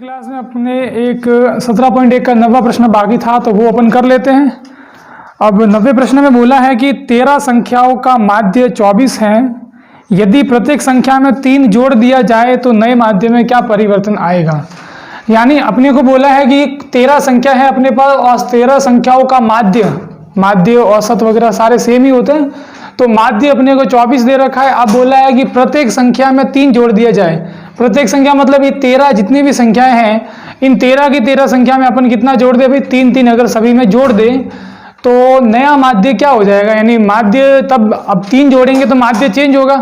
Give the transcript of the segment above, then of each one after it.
Class में अपने एक 17.1 का 90वां प्रश्न बाकी था, तो वो अपन कर लेते हैं। अब 90वें प्रश्न में बोला है कि 13 संख्याओं का माध्य 24 है। यदि प्रत्येक संख्या में 3 जोड़ दिया जाए तो नए माध्य में क्या परिवर्तन आएगा। यानी अपने को बोला है कि 13 संख्या है अपने पास और 13 संख्याओं का माध्य औसत वगैरह सारे सेम ही होते हैं, तो माध्य अपने को 24 दे रखा है। अब बोला है कि प्रत्येक संख्या में 3 जोड़ दिया जाए। प्रत्येक संख्या मतलब ये 13 जितनी भी संख्याएं हैं, इन 13 की 13 संख्या में अपन कितना जोड़ दे भाई, 3 अगर सभी में जोड़ दे तो नया माध्य क्या हो जाएगा। यानी माध्य तब अब 3 जोड़ेंगे तो माध्य चेंज होगा,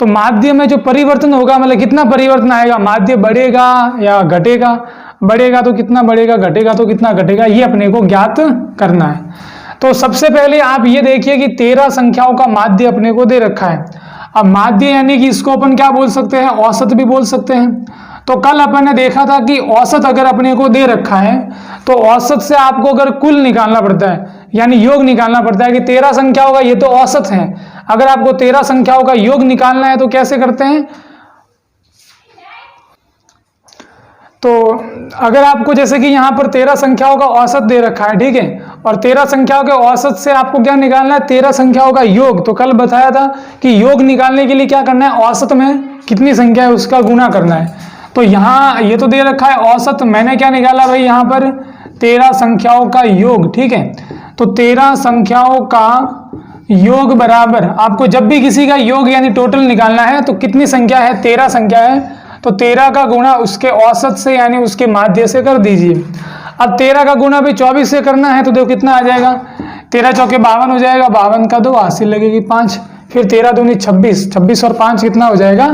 तो माध्य में जो परिवर्तन होगा मतलब कितना परिवर्तन आएगा, माध्य बढ़ेगा या घटेगा, बढ़ेगा तो कितना बढ़ेगा, घटेगा तो कितना घटेगा, ये अपने को ज्ञात करना है। तो सबसे पहले आप ये देखिए कि 13 संख्याओं का माध्य अपने को दे रखा है। अब माध्य यानी कि इसको अपन क्या बोल सकते हैं, औसत भी बोल सकते हैं। तो कल अपन ने देखा था कि औसत अगर अपने को दे रखा है तो औसत से आपको अगर कुल निकालना पड़ता है, यानी योग निकालना पड़ता है कि 13 संख्याओं का ये तो औसत है, अगर आपको 13 संख्याओं का योग निकालना है तो कैसे करते हैं। तो अगर आपको जैसे कि यहाँ पर 13 संख्याओं का औसत दे रखा है, ठीक है, और 13 संख्याओं के औसत से आपको क्या निकालना है, 13 संख्याओं का योग। तो कल बताया था कि योग निकालने के लिए क्या करना है, औसत में कितनी संख्या है उसका गुणा करना है। तो यहाँ ये तो दे रखा है औसत, मैंने क्या निकाला भाई यहाँ पर 13 संख्याओं का योग, ठीक है। तो 13 संख्याओं का योग बराबर, आपको जब भी किसी का योग यानी टोटल निकालना है तो कितनी संख्या है, 13 संख्या है, तो 13 का गुणा उसके औसत से यानी उसके माध्य से कर दीजिए। अब 13 का गुणा भी 24 से करना है तो देखो कितना आ जाएगा, 13 चौके 52 हो जाएगा, 52 का 2 हासिल लगेगी 5, फिर 13 दूनी 26, 26 और 5 कितना हो जाएगा,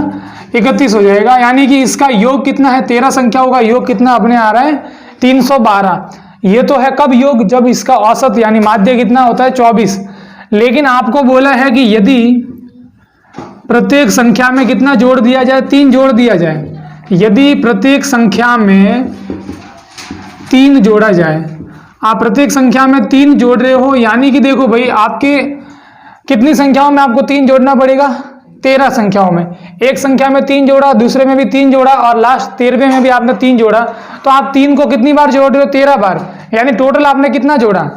31 हो जाएगा। यानी कि इसका योग कितना है, 13 संख्याओं का योग कितना अपने आ रहा है 312। ये तो है कब योग, जब इसका औसत यानी माध्य कितना होता है 24। लेकिन आपको बोला है कि यदि प्रत्येक संख्या में कितना जोड़ दिया जाए, 3 जोड़ दिया जाए। यदि प्रत्येक संख्या में 3 जोड़ा जाए, आप प्रत्येक संख्या में 3 जोड़ रहे हो, यानी कि देखो भाई आपके कितनी संख्याओं में आपको 3 जोड़ना पड़ेगा, 13 संख्याओं में। एक संख्या में 3 जोड़ा, दूसरे में भी 3 जोड़ा और लास्ट 13वें में भी आपने 3 जोड़ा, तो आप 3 को कितनी बार जोड़ रहे हो, 13 बार। यानी टोटल आपने कितना जोड़ा,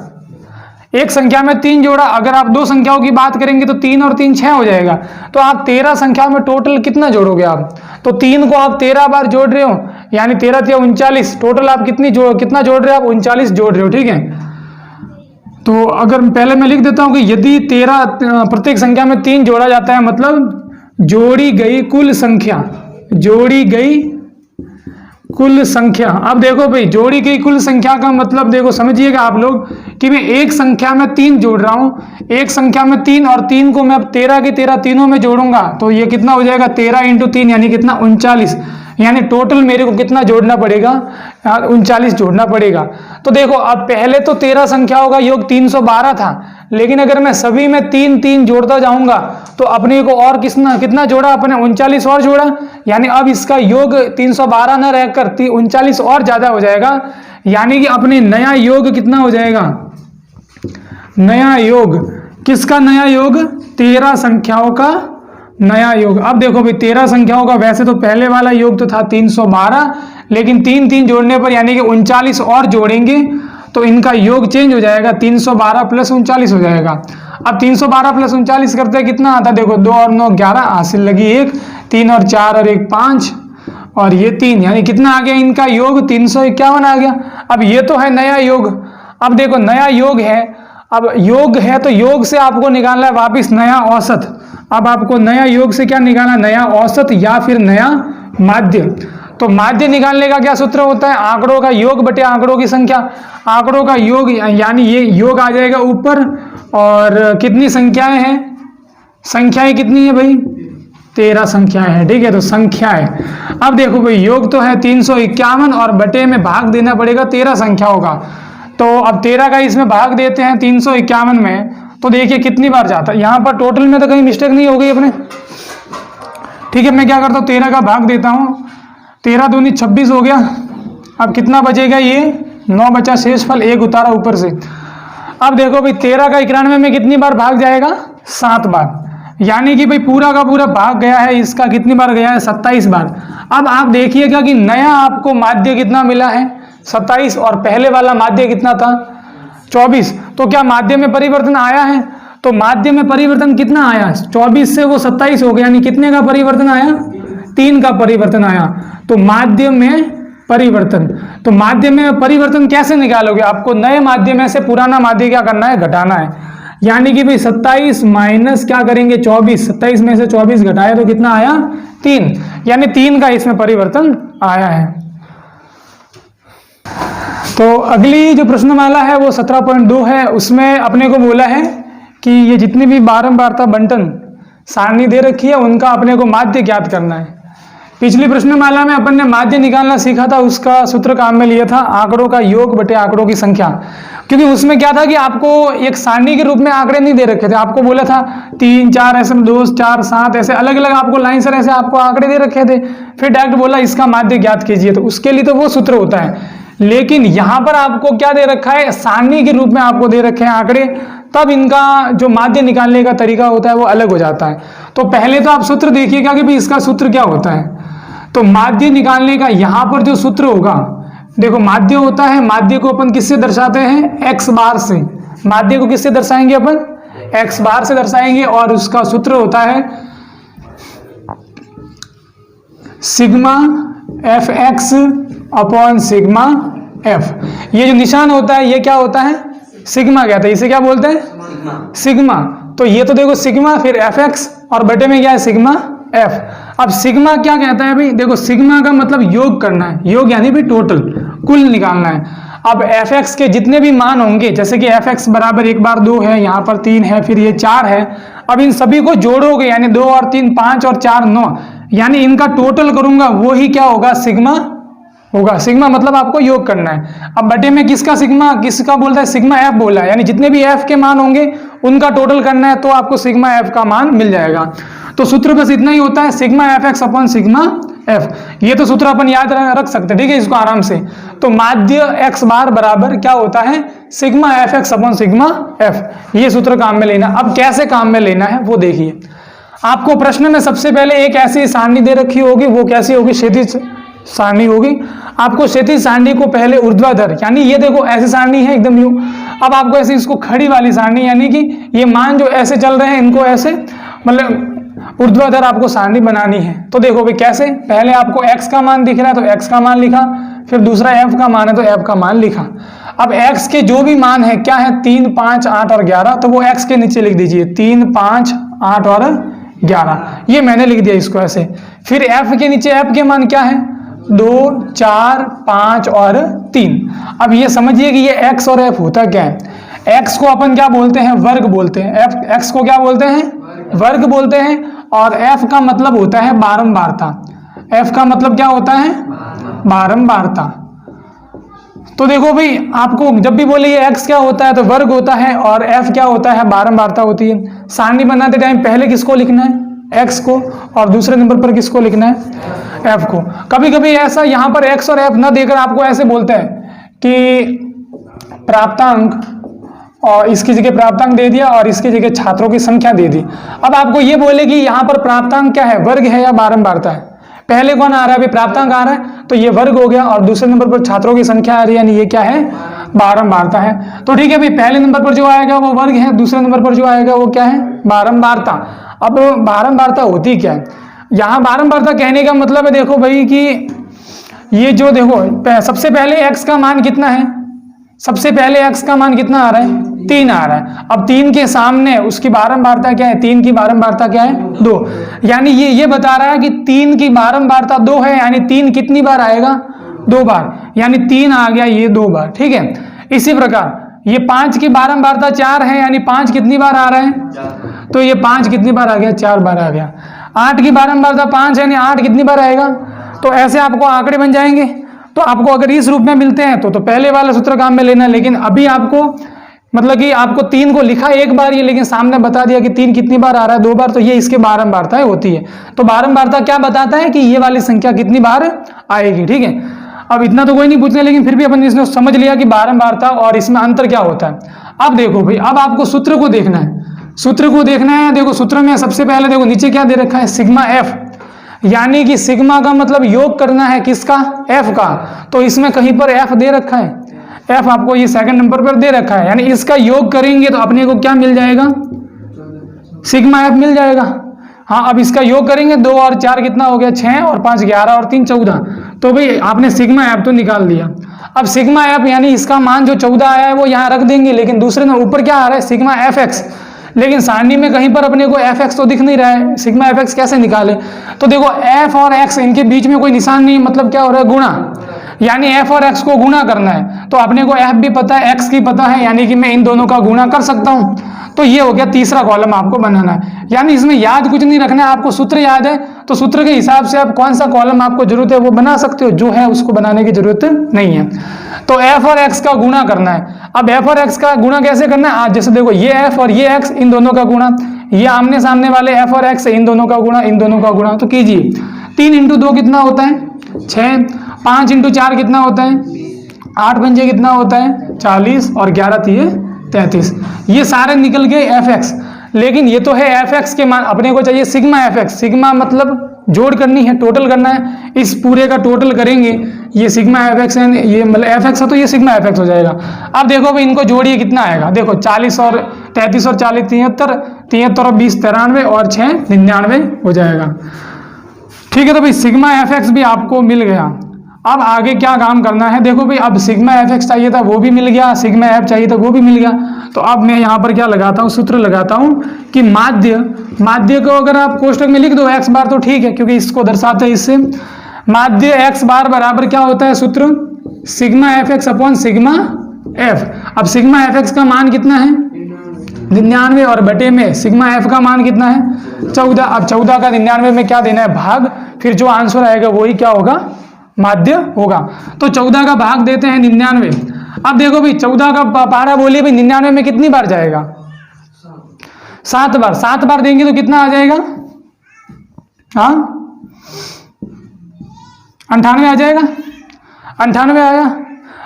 एक संख्या में 3 जोड़ा। अगर आप 2 संख्याओं की बात करेंगे तो 3 और 3 6 हो जाएगा, तो आप 13 संख्याओं में टोटल कितना जोड़ोगे आप, तो 3 को आप 13 बार जोड़ रहे हो, यानी 13 × 39, टोटल आप कितना जोड़ रहे हो, आप 39 जोड़ रहे हो, ठीक है। तो अगर पहले मैं लिख देता हूं कि यदि 13 प्रत्येक संख्या में 3 जोड़ा जाता है, मतलब जोड़ी गई कुल संख्या, जोड़ी गई कुल संख्या। अब देखो भाई जोड़ी गई कुल संख्या का मतलब देखो समझिएगा आप लोग कि मैं एक संख्या में 3 जोड़ रहा हूं, एक संख्या में 3 और 3 को मैं अब 13 की 13 तीनों में जोड़ूंगा तो ये कितना हो जाएगा, 13 × 3 यानी कितना 39। यानी टोटल मेरे को कितना जोड़ना पड़ेगा, 39 जोड़ना पड़ेगा। तो देखो अब पहले तो 13 संख्याओं का योग 312 था, लेकिन अगर मैं सभी में 3 जोड़ता जाऊंगा तो अपने को और कितना जोड़ा, अपने 39 और जोड़ा। यानी अब इसका योग 312 न रहकर 39 और ज्यादा हो जाएगा। यानी कि अपने नया योग कितना हो जाएगा, नया योग किसका, नया योग 13 संख्याओं का नया योग। अब देखो भाई 13 संख्याओं का वैसे तो पहले वाला योग तो था 312, लेकिन 3 जोड़ने पर यानी कि 39 और जोड़ेंगे तो इनका योग चेंज हो जाएगा, 312 + 39 हो जाएगा। अब 312 + 39 करते हैं कितना आता है, देखो 2 और 9 11, हासिल लगी 1, 3 और 4 और 1 5 और ये 3, यानी कितना आ गया इनका योग 351 आ गया। अब ये तो है नया योग। अब देखो नया योग है, अब योग है तो योग से आपको निकालना है वापिस नया औसत। अब आपको नया योग से क्या निकालना, नया औसत या फिर नया माध्य। तो माध्य निकालने का क्या सूत्र होता है, आंकड़ों का योग बटे आंकड़ों की संख्या। आंकड़ों का योग यानी ये योग आ जाएगा ऊपर, और कितनी संख्याएं हैं, संख्याएं कितनी है भाई, 13 संख्याएं हैं, ठीक है। तो संख्याएं, अब देखो भाई योग तो है 351 और बटे में भाग देना पड़ेगा 13 संख्याओं का। तो अब 13 का इसमें भाग देते हैं 351 में, तो देखिए कितनी बार जाता है। यहाँ पर टोटल में तो कहीं मिस्टेक नहीं हो गई अपने, ठीक है। मैं क्या करता हूँ 13 का भाग देता हूँ, 13 दूनी 26 हो गया। अब कितना बचेगा, ये 9 बचा, शेषफल 1 उतारा ऊपर से। अब देखो भाई 13 का 91 में कितनी बार भाग जाएगा, 7 बार। यानी कि भाई पूरा का पूरा भाग गया है, इसका कितनी बार गया है? 27 बार। अब आप देखिएगा कि नया आपको माध्य कितना मिला है? 27, और पहले वाला माध्य कितना था? 24। तो क्या माध्य में परिवर्तन आया है? तो माध्य में परिवर्तन कितना आया? 24 से वो 27 हो गया, यानी कितने का परिवर्तन आया? 3 का परिवर्तन आया। तो माध्य में परिवर्तन, तो माध्य में परिवर्तन कैसे निकालोगे? आपको नए माध्य में से पुराना माध्य क्या करना है? घटाना है। यानी कि भाई 27 माइनस क्या करेंगे? 24। 27 में से 24 घटाया तो कितना आया? 3, यानी 3 का इसमें परिवर्तन आया है। तो अगली जो प्रश्नमाला है वो 17.2 है। उसमें अपने को बोला है कि ये जितनी भी बारंबारता बंटन सारणी दे रखी है उनका अपने को माध्य ज्ञात करना है। पिछली प्रश्नमाला में अपन ने माध्य निकालना सीखा था, उसका सूत्र काम में लिया था आंकड़ों का योग बटे आंकड़ों की संख्या। क्योंकि उसमें क्या था कि आपको एक सारणी के रूप में आंकड़े नहीं दे रखे थे, आपको बोला था 3 4 ऐसे 2 4 7 ऐसे अलग अलग आपको लाइन से ऐसे आपको आंकड़े दे रखे थे, फिर डायरेक्ट बोला इसका माध्य ज्ञात कीजिए। तो उसके लिए तो वो सूत्र होता है, लेकिन यहां पर आपको क्या दे रखा है? सारणी के रूप में आपको दे रखे हैं आंकड़े, तब इनका जो माध्य निकालने का तरीका होता है वो अलग हो जाता है। तो पहले तो आप सूत्र देखिएगा कि भाई इसका सूत्र क्या होता है। तो माध्य निकालने का यहां पर जो सूत्र होगा, देखो माध्य होता है, माध्य को अपन किससे दर्शाते हैं? एक्स बार से। माध्य को किससे दर्शाएंगे अपन? एक्स बार से दर्शाएंगे, और उसका सूत्र होता है sigma F x upon sigma F. ये जो निशान होता है ये क्या होता है? सिग्मा कहते हैं, इसे क्या बोलते हैं? सिग्मा। तो ये तो देखो सिग्मा, फिर एफ एक्स, और बटे में क्या है? Sigma F. अब सिग्मा क्या कहता है भाई? देखो सिग्मा का मतलब योग करना है, योग यानी भी टोटल, कुल निकालना है। अब एफ एक्स के जितने भी मान होंगे, जैसे कि एफ एक्स बराबर 1 बार 2 है, यहाँ पर 3 है, फिर ये 4 है, अब इन सभी को जोड़ोगे, यानी 2 और 3 5 और 4 9, यानी इनका टोटल करूंगा, वो ही क्या होगा? सिग्मा होगा। सिग्मा मतलब आपको योग करना है। अब बटे में किसका सिग्मा, किसका बोलता है? सिग्मा एफ बोला है, यानी जितने भी एफ के मान होंगे उनका टोटल करना है, तो आपको सिग्मा एफ का मान मिल जाएगा। तो सूत्र बस इतना ही होता है, sigma F x upon sigma F. ये तो सूत्र अपन याद रख सकते हैं, ठीक है, इसको आराम से। तो माध्य एक्स बार बराबर क्या होता है? Sigma F x upon sigma F. ये सूत्र काम में लेना। अब कैसे काम में लेना है वो देखिए। आपको प्रश्न में सबसे पहले एक ऐसी सारणी दे रखी होगी, वो कैसी होगी? क्षैतिज सारणी होगी। आपको क्षैतिज सारणी को पहले ऊर्ध्वाधर, यानी ये देखो ऐसी सारणी है एकदम यूं। अब आपको ऐसे इसको खड़ी वाली सारणी, यानी कि ये मान जो ऐसे चल रहे हैं इनको ऐसे मतलब ऊर्ध्वाधर आपको सारणी बनानी है। तो देखो भाई कैसे, पहले आपको x का मान दिख रहा है तो x का मान लिखा, फिर दूसरा f का मान है तो f का मान लिखा। अब x के जो भी मान है क्या है? 3 5 8 और 11, तो वो x के नीचे लिख दीजिए 3 5 8 और 11, ये मैंने लिख दिया इसको ऐसे। फिर f के नीचे f के मान क्या है? 2 4 5 और 3। अब ये समझिए कि ये x और f होता क्या है? x को अपन क्या बोलते हैं? वर्ग बोलते हैं। x को क्या बोलते हैं? वर्ग बोलते हैं। और f का मतलब होता है बारंबारता। f का मतलब क्या होता है? बारंबारता। तो देखो भाई आपको जब भी बोले ये x क्या होता है तो वर्ग होता है, और f क्या होता है? बारंबारता होती है। सारणी बनाते टाइम पहले किसको लिखना है? x को, और दूसरे नंबर पर किसको लिखना है? f को। कभी कभी ऐसा यहाँ पर x और f ना देकर आपको ऐसे बोलते हैं कि प्राप्तांक, और इसकी जगह प्राप्तांक दे दिया और इसकी जगह छात्रों की संख्या दे दी। अब आपको ये बोले कि यहाँ पर प्राप्तांक क्या है? वर्ग है या बारंबारता है? पहले कौन आ रहा है? अभी प्राप्तांक आ रहा है, तो ये वर्ग हो गया, और दूसरे नंबर पर छात्रों की संख्या आ रही है, यानी ये क्या है? बारंबारता है। तो ठीक है भाई, पहले नंबर पर जो आएगा वो वर्ग है, दूसरे नंबर पर जो आएगा वो क्या है? बारंबारता। अब बारंबारता होती क्या है? यहाँ बारंबारता कहने का मतलब है, देखो भाई कि ये जो देखो सबसे पहले x का मान कितना है? सबसे पहले x का मान कितना आ रहा है? 3 आ रहा है। अब 3 के सामने उसकी बारंबारता क्या है? 3 की बारंबारता क्या है? 2। यानी ये बता रहा है कि 3 की बारंबारता 2 है, यानी 3 कितनी बार आएगा? 2 बार, यानी 3 आ गया, ये 2 बार, ठीक है। इसी प्रकार ये 5 की बारंबारता 4 है, यानी 5 कितनी बार आ रहा है? तो ये 5 कितनी बार आ गया? 4 बार आ गया। 8 की बारंबारता 5 है, यानी 8 कितनी बार आएगा? तो ऐसे आपको आंकड़े बन जाएंगे। तो आपको अगर इस रूप में मिलते हैं तो पहले वाला सूत्र काम में लेना, लेकिन अभी आपको मतलब कि आपको 3 को लिखा एक बार ये, लेकिन सामने बता दिया कि 3 कितनी बार आ रहा है? 2 बार, तो ये इसके बारंबारताएं होती है। तो बारंबारता क्या बताता है कि ये वाली संख्या कितनी बार आएगी, ठीक है। अब इतना तो कोई नहीं पूछना, लेकिन फिर भी अपन इसने समझ लिया कि बारंबारता और इसमें अंतर क्या होता है। अब देखो भाई, अब आपको सूत्र को देखना है। सूत्र को देखना है। देखो सूत्र में सबसे पहले देखो नीचे क्या दे रखा है, सिग्मा एफ, यानी कि सिग्मा का मतलब योग करना है किसका, एफ का। तो इसमें कहीं पर एफ दे रखा है, एफ आपको ये सेकंड नंबर पर दे रखा है, यानी इसका योग करेंगे तो अपने को क्या मिल जाएगा, सिग्मा एफ मिल जाएगा। हाँ, अब इसका योग करेंगे 2 और 4 कितना हो गया, 6 और 5 11 और 3 14। तो भाई आपने सिग्मा एफ तो निकाल दिया। अब सिग्मा एफ यानी इसका मान जो 14 आया है वो यहाँ रख देंगे, लेकिन दूसरे में ऊपर क्या आ रहा है, सिग्मा एफ एक्स, लेकिन सारणी में कहीं पर अपने को एफ एक्स तो दिख नहीं रहा है, सिग्मा एफ एक्स कैसे निकाले। तो देखो एफ और एक्स इनके बीच में कोई निशान नहीं, मतलब क्या हो रहा है, गुणा, यानी एफ और एक्स को गुणा करना है। तो अपने को एफ भी पता है, एक्स की पता है, यानी कि मैं इन दोनों का गुणा कर सकता हूं। तो ये हो गया तीसरा कॉलम आपको बनाना है, यानी इसमें याद कुछ नहीं रखना है, आपको सूत्र याद है तो सूत्र के हिसाब से आप कौन सा कॉलम आपको जरूरत है वो बना सकते हो, जो है उसको बनाने की जरूरत नहीं है। तो एफ और एक्स का गुणा करना है। अब एफ और एक्स का गुणा कैसे करना है, जैसे देखो ये एफ और ये एक्स, इन दोनों का गुणा, ये आमने सामने वाले एफ और एक्स, इन दोनों का गुणा, इन दोनों का गुणा। तो कीजिए 3 इंटू 2 कितना होता है, 6, 5 इंटू 4 कितना होता है, 8 पंजे कितना होता है, 40 और 11 3 33। ये सारे निकल गए एफ एक्स, लेकिन ये तो है एफ एक्स के मान, अपने को चाहिए सिग्मा एफ एक्स। सिग्मा मतलब जोड़ करनी है, टोटल करना है, इस पूरे का टोटल करेंगे, ये सिग्मा एफ एक्स है, ये मतलब एफ एक्स है तो ये सिग्मा एफ एक्स हो जाएगा। अब देखो भाई इनको जोड़िए कितना आएगा, देखो 40 और 33 और 40 73, 73 और 20 93 और 6 99 हो जाएगा। ठीक है, तो भाई सिग्मा एफ एक्स भी आपको मिल गया। अब आगे क्या काम करना है, देखो भाई अब सिग्मा एफ एक्स चाहिए था वो भी मिल गया, सिग्मा एफ चाहिए था वो भी मिल गया। तो अब मैं यहाँ पर क्या लगाता हूँ, सूत्र लगाता हूँ कि माध्य को अगर आप कोष्टक में लिख दो एक्स बार तो ठीक है, क्योंकि इसको दर्शाते हैं इससे। माध्य एक्स बार बराबर क्या होता है सूत्र, sigma F x upon sigma F. अब सिग्मा एफ एक्स का मान कितना है 99 और बटे में सिग्मा एफ का मान कितना है 14। अब 14 का 99 में क्या देना है, भाग, फिर जो आंसर आएगा वही क्या होगा, माध्य होगा। तो 14 का भाग देते हैं 99। अब देखो भाई 14 का पहाड़ा बोलिए भाई 99 में कितनी बार जाएगा, 7 बार। 7 बार देंगे तो कितना आ जाएगा, हाँ 98 आ जाएगा, 98 आया।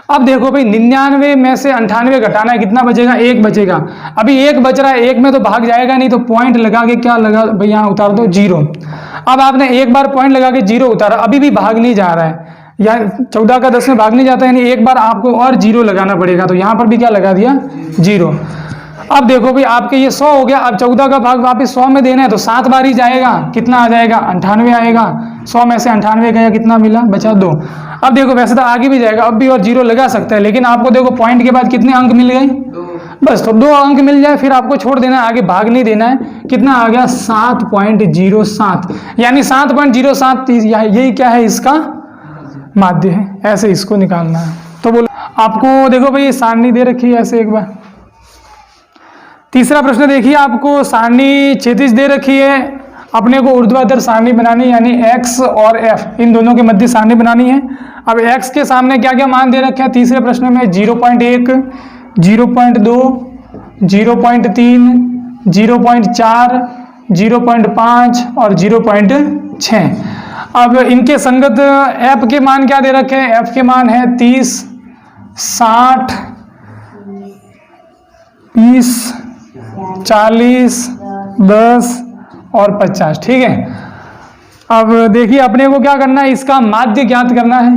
अब देखो भाई 99 में से 98 घटाना है, कितना बचेगा, 1 बचेगा। अभी 1 बच रहा है, 1 में तो भाग जाएगा नहीं, तो पॉइंट लगा के क्या लगा भाई यहाँ उतार दो 0। अब आपने एक बार पॉइंट लगा के 0 उतारा, अभी भी भाग नहीं जा रहा है, या 14 का 10 में भाग नहीं जाता, यानी एक बार आपको और 0 लगाना पड़ेगा। तो यहाँ पर भी क्या लगा दिया 0। अब देखो भाई आपके ये 100 हो गया, अब 14 का भाग वापस 100 में देना है तो 7 बार ही जाएगा, कितना आ जाएगा 98 आएगा। 100 में से 98 गया, कितना मिला, बचा 2। अब देखो वैसे तो आगे भी जाएगा, अब भी और 0 लगा सकता है, लेकिन आपको देखो पॉइंट के बाद कितने अंक मिल गए, बस। तो 2 अंक मिल जाए फिर आपको छोड़ देना है, आगे भाग नहीं देना है। कितना आ गया 7.07, यानी 7.07, यही क्या है, इसका माध्य है। ऐसे इसको निकालना है। तो बोलो आपको देखो भाई सारणी दे रखी है ऐसे एक बार। तीसरा प्रश्न देखिए, आपको सारणी क्षैतिज दे रखी है, अपने को ऊर्ध्वाधर सारणी बनानी है, यानी x और f इन दोनों के मध्य सारणी बनानी है। अब x के सामने क्या क्या मान दे रखे हैं तीसरे प्रश्न में, 0.1, 0.2, 0.3, 0.4, 0.5 और 0.6। अब इनके संगत f के मान क्या दे रखे हैं, f के मान है 30, 60, 20, 40, 10 और 50। ठीक है, अब देखिए अपने को क्या करना है, इसका माध्य ज्ञात करना है।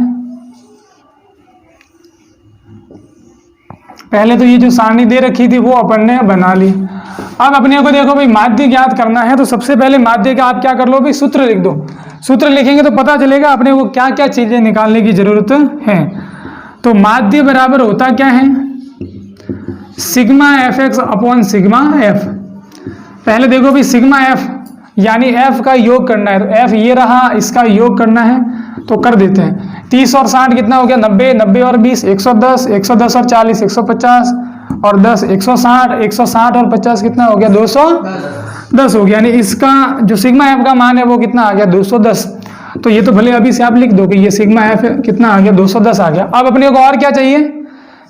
पहले तो ये जो सारणी दे रखी थी वो अपन ने बना ली। अब अपने को देखो भाई माध्य ज्ञात करना है, तो सबसे पहले माध्य का आप क्या कर लो भाई, सूत्र लिख दो। सूत्र लिखेंगे तो पता चलेगा अपने को क्या क्या चीजें निकालने की जरूरत है। तो माध्य बराबर होता क्या है, sigma F x upon sigma F. पहले देखो भाई सिग्मा एफ यानी एफ का योग करना है, तो एफ ये रहा, इसका योग करना है तो कर देते हैं। 30 और 60 कितना हो गया 90, 90 और 20 110, 110 और 40 150 और 10 160, 160 और 50 कितना हो गया 210 हो गया। यानी इसका जो सिग्मा एफ का मान है वो कितना आ गया 210। तो ये तो भले अभी से आप लिख दो कि ये सिग्मा एफ कितना आ गया 210 आ गया। अब अपने को और क्या चाहिए,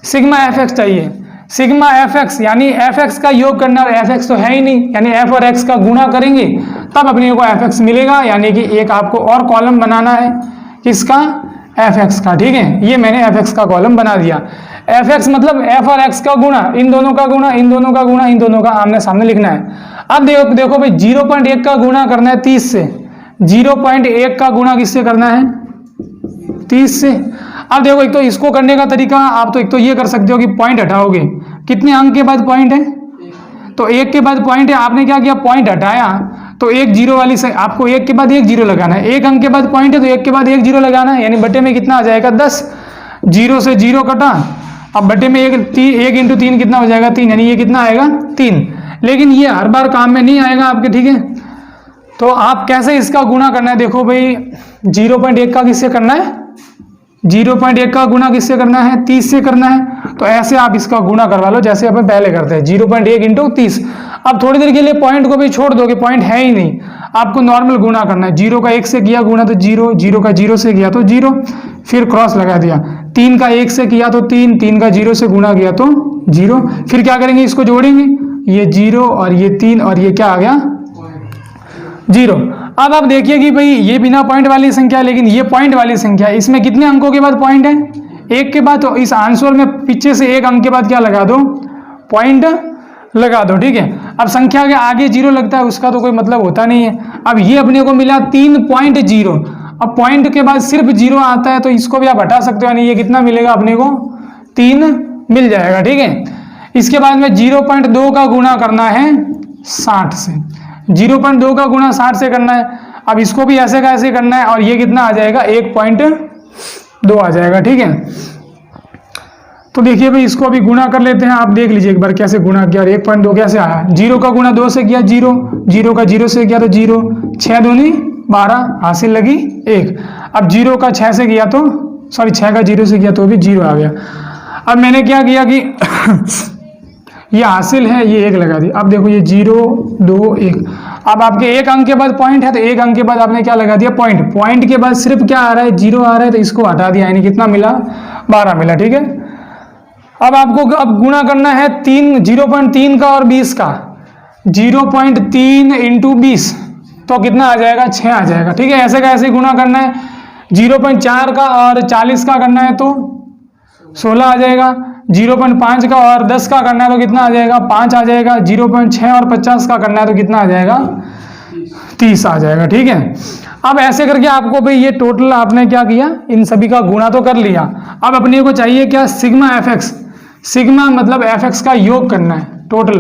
सिग्मा एफ एक्स चाहिए। सिग्मा एफ एक्स यानी एफ एक्स का योग करना, और एफ एक्स तो है ही नहीं, यानी एफ और एक्स का गुणा करेंगे तब अपने को एफ एक्स मिलेगा। यानी कि एक आपको और कॉलम बनाना है, किसका, एफ एक्स का, ठीक है। ये मैंने एफ एक्स का कॉलम बना दिया। एफ एक्स मतलब एफ और एक्स का गुणा, इन दोनों का गुणा, इन दोनों का गुणा, इन दोनों का आमने सामने लिखना है। अब देखो भाई 0.1 का गुणा करना है 30 से, 0.1 का गुणा किससे करना है 30 से। अब देखो एक तो इसको करने का तरीका आप तो एक तो ये कर सकते हो कि पॉइंट हटाओगे, कितने अंक के बाद पॉइंट है, तो 1 के बाद पॉइंट है। आपने क्या किया, पॉइंट हटाया तो एक जीरो वाली से आपको 1 के बाद 1 जीरो लगाना है, 1 अंक के बाद पॉइंट है तो 1 के बाद 1 जीरो लगाना है, यानी बटे में कितना आ जाएगा 10, 0 से 0 कटा, अब बटे में 1 इंटू 3 कितना हो जाएगा 3, यानी ये कितना आएगा 3। लेकिन ये हर बार काम में नहीं आएगा आपके, ठीक है। तो आप कैसे इसका गुणा करना है, देखो भाई 0.1 का किससे करना है, 0.1 का गुणा किससे करना है 30 से करना है। तो ऐसे आप इसका गुणा करवा लो जैसे अपन पहले करते हैं, 0.1 इंटू 30। अब थोड़ी देर के लिए पॉइंट को भी छोड़ दोगे, पॉइंट है ही नहीं, आपको नॉर्मल गुणा करना है। 0 का 1 से किया गुणा तो 0, 0 का 0 से किया तो 0, फिर क्रॉस लगा दिया। 3 का 1 से किया तो 3, 3 का 0 से गुणा किया तो 0। फिर क्या करेंगे, इसको जोड़ेंगे, ये 0 और ये 3 और ये क्या आ गया 0। अब आप देखिए कि भाई ये बिना पॉइंट वाली संख्या है लेकिन ये पॉइंट वाली संख्या है, इसमें कितने अंकों के बाद पॉइंट है 1 के बाद, तो इस आंसर में पीछे से 1 अंक के बाद क्या लगा दो, पॉइंट लगा दो, ठीक है। अब संख्या के आगे 0 लगता है उसका तो कोई मतलब होता नहीं है। अब ये अपने को मिला 3.0, अब पॉइंट के बाद सिर्फ 0 आता है तो इसको भी आप हटा सकते हो, यानी ये कितना मिलेगा अपने को 3 मिल जाएगा, ठीक है। इसके बाद में 0.2 का गुणा करना है 60 से, 0.2 का गुणा 60 से करना है। अब इसको भी ऐसे का ऐसे करना है और ये कितना आ जाएगा 1.2 आ जाएगा, ठीक है। तो देखिए भाई इसको अभी गुणा कर लेते हैं, आप देख लीजिए एक बार कैसे गुणा किया और 1.2 कैसे आया। 0 का गुणा 2 से किया 0, 0 का 0 से किया तो 0, 6 दूनी 12, हासिल लगी 1। अब 0 का 6 से किया तो 6 का 0 से किया तो भी 0 आ गया। अब मैंने क्या किया कि ये हासिल है, ये 1 लगा दी। अब देखो ये 0 2 1, अब आपके 1 अंक के बाद पॉइंट है तो 1 अंक के बाद आपने क्या लगा दिया पॉइंट, पॉइंट के बाद सिर्फ क्या आ रहा है 0 आ रहा है तो इसको हटा दिया, यानी कितना मिला 12 मिला, ठीक है। अब आपको अब गुणा करना है 0.3 का और 20 का, 0.3 इंटू 20 तो कितना आ जाएगा 6 आ जाएगा, ठीक है। ऐसे का ऐसे गुणा करना है, 0.4 का और 40 का करना है तो 16 आ जाएगा, 0.5 का और 10 का करना है तो कितना आ जाएगा 5 आ जाएगा, 0.6 और 50 का करना है तो कितना आ जाएगा 30 आ जाएगा, ठीक है। अब ऐसे करके आपको भाई ये टोटल आपने क्या किया, इन सभी का गुणा तो कर लिया। अब अपने को चाहिए क्या, सिग्मा एफ एक्स, सिग्मा मतलब एफ एक्स का योग करना है टोटल।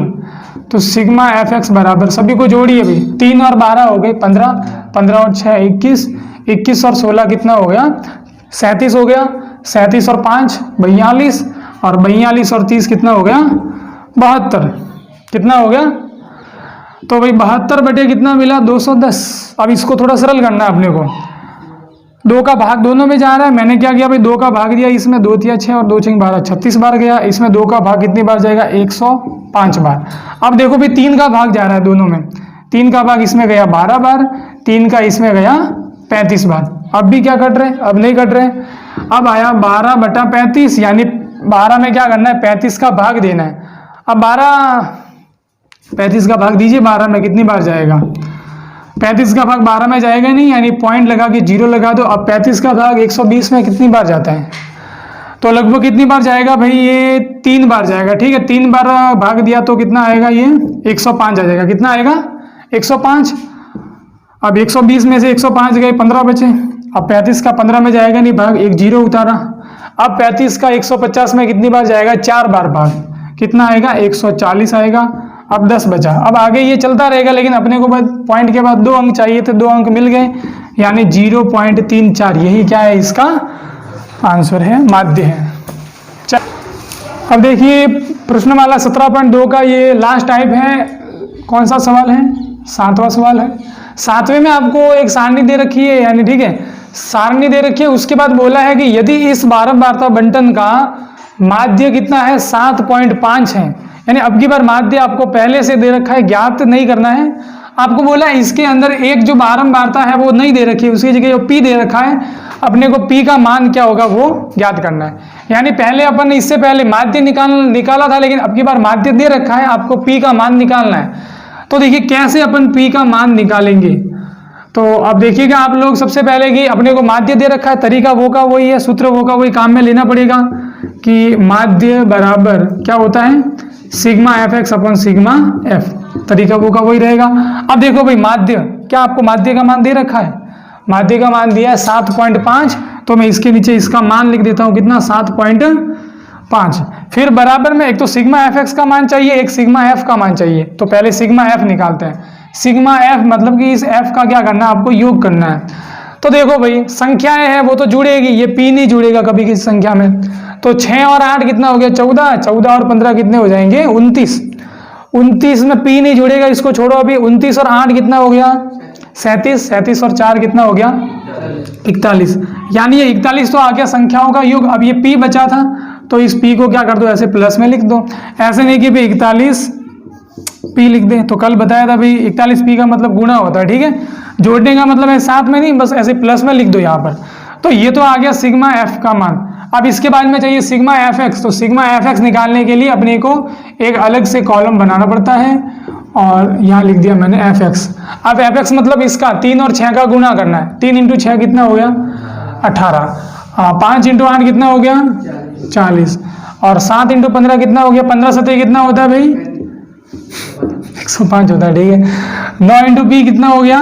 तो सिग्मा एफ एक्स बराबर, सभी को जोड़िए भाई, 3 और 12 हो गए 15, 15 और 6 21, 21 और 16 कितना हो गया 37 हो गया, 37 और 5 42, और 42 और 30 कितना हो गया 72, कितना हो गया, तो भाई 72 बटे कितना मिला 210। अब इसको थोड़ा सरल करना है अपने को, 2 का भाग दोनों में जा रहा है, मैंने क्या किया भाई 2 का भाग दिया, इसमें 2 तिया 6 और 2 6 12, 36 बार गया, इसमें 2 का भाग कितनी बार जाएगा 105 बार। अब देखो भाई 3 का भाग जा रहा है दोनों में, 3 का भाग इसमें गया 12 बार, 3 का इसमें गया 35 बार। अब भी क्या कट रहे, अब नहीं कट रहे, अब आया 12 बटा 35, यानी 12 में क्या करना है 35 का भाग देना है। अब 35 का भाग दीजिए 12 में कितनी बार जाएगा, 35 का भाग 12 में जाएगा नहीं, यानी पॉइंट लगा के 0 लगा दो। अब 35 का भाग 120 में कितनी बार जाता है, तो लगभग कितनी बार जाएगा भाई, ये 3 बार जाएगा, ठीक है। 3 बार भाग दिया तो कितना आएगा, ये 105 आ जाएगा, कितना आएगा 105। अब 120 में से 105 गए 15 बचे, अब 35 का 15 में जाएगा नहीं भाग, एक 0 उतारा। अब 35 का 150 में कितनी बार जाएगा 4 बार भाग, कितना आएगा 140 आएगा। अब 10 बचा, अब आगे ये चलता रहेगा, लेकिन अपने को पॉइंट के बाद 2 अंक चाहिए थे, 2 अंक मिल गए, यानी 0.34, यही क्या है इसका आंसर है, माध्य है। अब देखिए प्रश्नमाला 17.2 का ये लास्ट टाइप है, कौन सा सवाल है, 7वां सवाल है। 7वें में आपको एक सारणी दे रखी है, यानी ठीक है सारणी दे रखी है, उसके बाद बोला है कि यदि इस बारंबारता बंटन का माध्य कितना है 7.5 है, यानी अब की बार माध्य आपको पहले से दे रखा है, ज्ञात नहीं करना है। आपको बोला है इसके अंदर एक जो बारंबारता है वो नहीं दे रखी है, उसकी जगह जो पी दे रखा है, अपने को पी का मान क्या होगा वो ज्ञात करना है। यानी पहले अपन ने इससे पहले माध्य निकाला था, लेकिन अब की बार माध्य दे रखा है, आपको पी का मान निकालना है। तो देखिए कैसे अपन पी का मान निकालेंगे, तो अब देखिएगा आप लोग, सबसे पहले कि अपने को माध्य दे रखा है, तरीका वो का वही है, सूत्र वो का वही काम में लेना पड़ेगा कि माध्य बराबर क्या होता है, sigma F x upon sigma F, तरीका वो का वही रहेगा। अब देखो भाई माध्य, क्या आपको माध्य का मान दे रखा है, माध्य का मान दिया है 7.5, तो मैं इसके नीचे इसका मान लिख देता हूं कितना, 7.5। फिर बराबर में एक तो सिग्मा एफ एक्स का मान चाहिए, एक सिग्मा एफ का मान चाहिए, तो पहले सिग्मा एफ निकालते हैं। सिग्मा एफ मतलब कि इस एफ का क्या करना है, आपको योग करना है। तो देखो भाई संख्याएं हैं वो तो जुड़ेगी, ये पी नहीं जुड़ेगा कभी किसी संख्या में। तो 6 और 8 कितना हो गया, 14, 14 और 15 कितने हो जाएंगे, 29। 29 में पी नहीं जुड़ेगा, इसको छोड़ो अभी। 29 और 8 कितना हो गया, 37, 37 और 4 कितना हो गया, 41। यानी ये 41 तो आ गया संख्याओं का योग। अब ये पी बचा था, तो इस पी को क्या कर दो, ऐसे प्लस में लिख दो, ऐसे नहीं कि भाई 41 पी लिख दे। तो कल बताया था भाई 41 पी का मतलब गुणा होता है, ठीक है, जोड़ने का मतलब है साथ में नहीं, बस ऐसे प्लस में लिख दो यहाँ पर। तो ये तो आ गया सिग्मा एफ का मान। अब इसके बाद में चाहिए सिग्मा एफ एक्स। तो सिग्मा एफ एक्स निकालने के लिए अपने को एक अलग से कॉलम बनाना पड़ता है, और यहाँ लिख दिया मैंने एफ एक्स। अब एफ एक्स मतलब इसका 3 और 6 का गुणा करना है। 3 इंटू 6 कितना हो गया, 18। 5 इंटू 8 कितना हो गया, 40। और 7 इंटू 15 कितना हो गया, 15 7 कितना होता है भाई, 105 होता है, ठीक है। 9 इंटू पी कितना हो गया,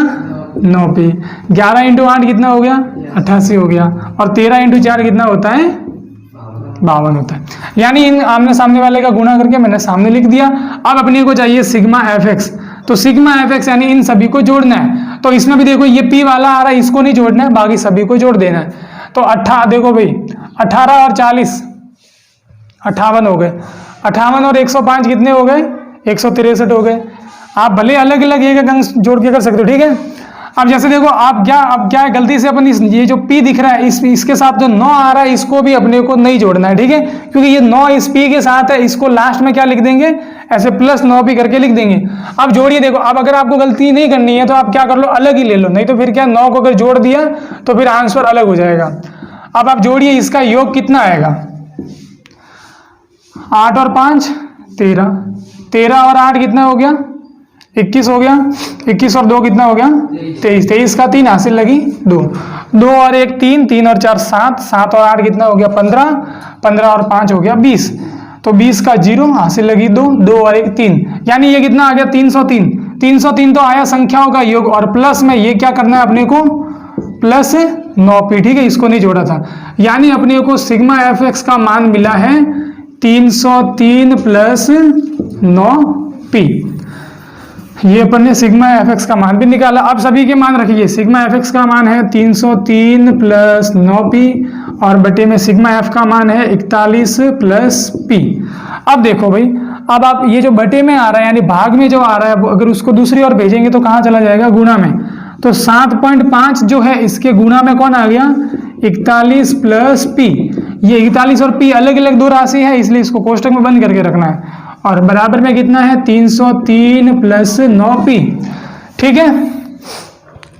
9 पी। 11 इंटू 8 कितना हो गया, 88 हो गया। और 13 इंटू 4 कितना होता है, 52 होता है। यानी इन आमने सामने वाले का गुणा करके मैंने सामने लिख दिया। अब अपने को चाहिए सिग्मा एफ एक्स। तो सिग्मा एफ एक्स यानी इन सभी को जोड़ना है। तो इसमें भी देखो ये पी वाला आ रहा है, इसको नहीं जोड़ना है, बाकी सभी को जोड़ देना है। तो देखो भाई 18 और 40 58 हो गए। 58 और 105 कितने हो गए, 163 हो गए। आप भले अलग अलग एक अंक जोड़ के कर सकते हो, ठीक है। अब जैसे देखो अब क्या है, गलती से अपन ये जो P दिख रहा है इसके साथ जो 9 आ रहा है इसको भी अपने को नहीं जोड़ना है, ठीक है, क्योंकि ये 9 इस P के साथ है, इसको लास्ट में क्या लिख देंगे, ऐसे प्लस 9P करके लिख देंगे। अब जोड़िए, देखो अब अगर आपको गलती नहीं करनी है तो आप क्या कर लो, अलग ही ले लो, नहीं तो फिर क्या 9 को अगर जोड़ दिया तो फिर आंसर अलग हो जाएगा। अब आप जोड़िए, इसका योग कितना आएगा, 8 और 5 13, 13 और 8 कितना हो गया, 21 हो गया। 21 और 2 कितना हो गया, 23, 23 का 3 हासिल लगी 2, 2 और 1 3, 3 और 4 7, 7 और 8 कितना हो गया 15, 15 और 5 हो गया 20। तो 20 का 0 हासिल लगी 2, 2 और 1 3, यानी ये कितना आ गया 303। 303 तो आया संख्याओं का योग, और प्लस में ये क्या करना है अपने को, प्लस 9P, ठीक है, इसको नहीं जोड़ा था। यानी अपने को सिग्मा एफ एक्स का मान मिला है 303 प्लस 9P। ये अपन ने सिग्मा एफ एक्स का मान भी निकाला। अब सभी के मान रखिए, सिग्मा एफ एक्स का मान है 303 प्लस 9P, और बटे में सिग्मा एफ का मान है 41 प्लस P। अब देखो भाई, अब आप ये जो बटे में आ रहा है यानी भाग में जो आ रहा है, अगर उसको दूसरी ओर भेजेंगे तो कहाँ चला जाएगा, गुणा में। तो 7.5 जो है इसके गुणा में कौन आ गया, 41 प्लस P। ये 41 और P अलग अलग दो राशि है, इसलिए इसको कोष्टक में बंद करके रखना है। और बराबर में कितना है 303 प्लस 9P, ठीक है।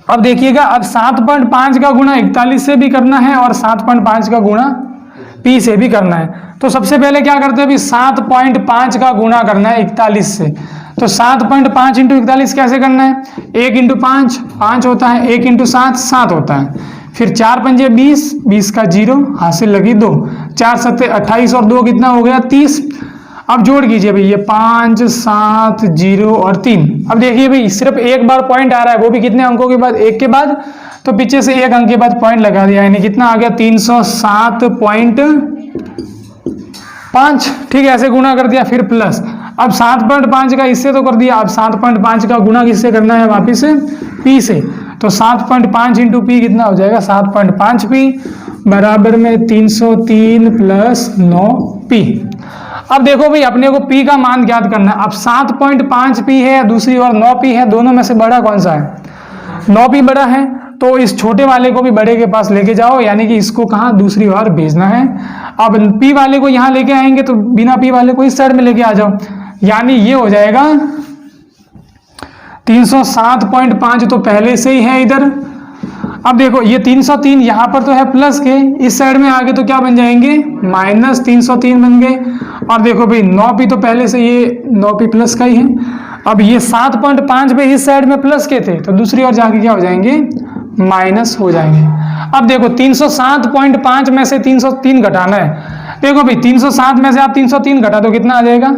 अब देखिएगा, अब 7.5 का गुणा 41 से भी करना है और 7.5 का गुणा P से भी करना है। तो सबसे पहले क्या करते हैं, अभी 7.5 का गुणा करना है 41 से। तो 7.5 इंटू 41 कैसे करना है, 1 इंटू 5 5 होता है, 1 इंटू 7 7 होता है, फिर 4 पंजे 20, 20 का 0 हासिल लगी 2, 4 सत्ते 28 और 2 कितना हो गया 30। अब जोड़ कीजिए भाई, ये 5 7 0 और 3। अब देखिए भाई सिर्फ एक बार पॉइंट आ रहा है, वो भी कितने अंकों के बाद, 1 के बाद, तो पीछे से 1 अंक के बाद पॉइंट लगा दिया, यानी कितना आ गया 307.5, ठीक है, ऐसे गुणा कर दिया। फिर प्लस, अब 7.5 का इससे तो कर दिया, अब 7.5 का गुणा किससे करना है, वापिस से P से। तो 7.5 इंटू P कितना हो जाएगा 7.5P, बराबर में 303 प्लस 9P। अब देखो भाई अपने को P का मान ज्ञात करना है। अब 7.5P है, दूसरी ओर 9P है, दोनों में से बड़ा कौन सा है, 9P बड़ा है। तो इस छोटे वाले को भी बड़े के पास लेके जाओ, यानी कि इसको कहाँ, दूसरी ओर भेजना है। अब P वाले को यहाँ लेके आएंगे तो बिना P वाले को इस साइड में लेके आ जाओ, यानी ये हो जाएगा 307.5 तो पहले से ही है इधर। अब देखो ये 303 यहाँ पर तो है प्लस के, इस साइड में आगे तो क्या बन जाएंगे, माइनस 303 बन गए। और देखो भाई 9P तो पहले से ये 9P प्लस का ही है, अब ये 7.5 पे इस साइड में प्लस के थे तो दूसरी ओर जाके क्या हो जाएंगे, माइनस हो जाएंगे। अब देखो 307.5 में से 303 घटाना है। देखो भाई 307 में से आप 303 घटा दो कितना आ जाएगा,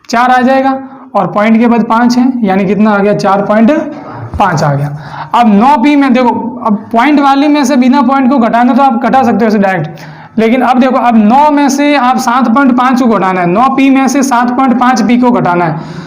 4 आ जाएगा, और पॉइंट के बाद 5 है यानी कितना आ गया, 4.5 आ गया। अब 9p में देखो, अब पॉइंट वाली में से बिना पॉइंट को घटाना तो आप घटा सकते हो ऐसे डायरेक्ट, लेकिन अब देखो अब 9 में से आप 7.5 को घटाना है, 9p में से 7.5p को घटाना है,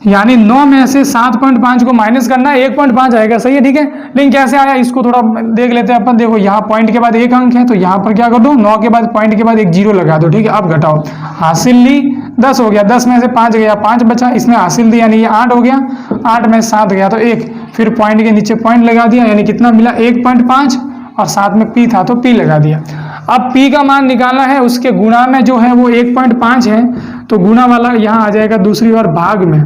यानी 9 में से 7.5 को माइनस करना है, 1.5 आएगा, सही है, ठीक है। लेकिन कैसे आया इसको थोड़ा देख लेते हैं अपन। देखो यहाँ पॉइंट के बाद एक अंक है तो यहाँ पर क्या कर दो, 9 के बाद पॉइंट के बाद एक जीरो लगा दो, ठीक है। अब घटाओ, हासिल ली 10 हो गया, 10 में से 5 गया, 5 बचा, इसमें हासिल दी यानी ये 8 हो गया, 8 में 7 गया तो 1, फिर पॉइंट के नीचे पॉइंट लगा दिया यानी कितना मिला 1.5, और साथ में p था तो p लगा दिया। अब p का मान निकालना है, उसके गुणा में जो है वो 1.5 है तो गुणा वाला यहाँ आ जाएगा दूसरी ओर भाग में।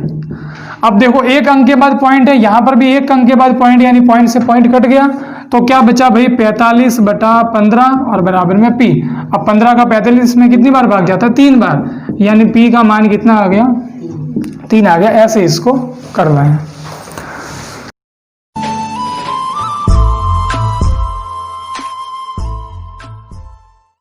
अब देखो एक अंक के बाद पॉइंट है, यहाँ पर भी एक अंक के बाद पॉइंट यानी पॉइंट से पॉइंट कट गया तो क्या बचा भाई 45/15 और बराबर में p। अब 15 का 45 में कितनी बार भाग जाता है, 3 बार, यानी p का मान कितना आ गया, 3 आ गया। ऐसे इसको करना है।